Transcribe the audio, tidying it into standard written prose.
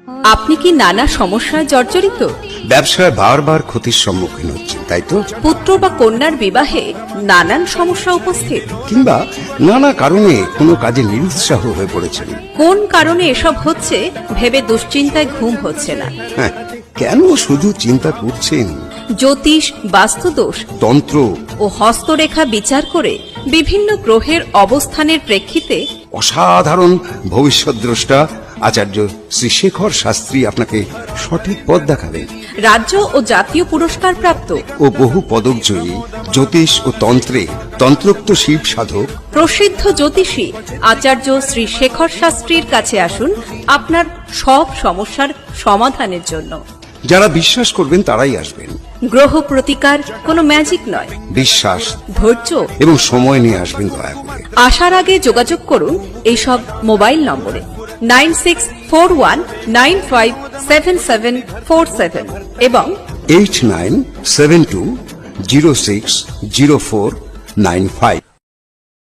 আপনি কি নানা সমস্যায় জর্জরিত? ব্যবসায় বারবার ক্ষতির সম্মুখীন হচ্ছেন, তাই তো? পুত্র বা কন্যার বিবাহে নানান সমস্যা উপস্থিত। কিংবা নানা কারণে কোনো কাজে নিরুৎসাহ হয়ে পড়েছেন। কোন কারণে এসব হচ্ছে ভেবে দুশ্চিন্তায় ঘুম হচ্ছে না। হ্যাঁ, কেন শুধু চিন্তা করছেন? জ্যোতিষ, বাস্তুদোষ তন্ত্র ও হস্তরেখা বিচার করে বিভিন্ন গ্রহের অবস্থানের প্রেক্ষিতে অসাধারণ ভবিষ্যদ্দ্রষ্টা আচার্য শ্রী শেখর শাস্ত্রী আপনাকে সঠিক পথ দেখাবেন। রাজ্য ও জাতীয় পুরস্কার প্রাপ্ত ও বহু পদকজয়ী জ্যোতিষ ও তন্ত্রে তন্ত্রোক্ত শিব সাধক প্রসিদ্ধ জ্যোতিষী আচার্য শ্রী শেখর শাস্ত্রীর কাছে আসুন আপনার সব সমস্যার সমাধানের জন্য। যারা বিশ্বাস করবেন তারাই আসবেন। গ্রহ প্রতিকার কোনো ম্যাজিক নয়, বিশ্বাস ধৈর্য এবং সময় নিয়ে আসবেন দয়া করে। আসার আগে যোগাযোগ করুন এইসব মোবাইল নম্বরে 9641957747 এবং 8972060495।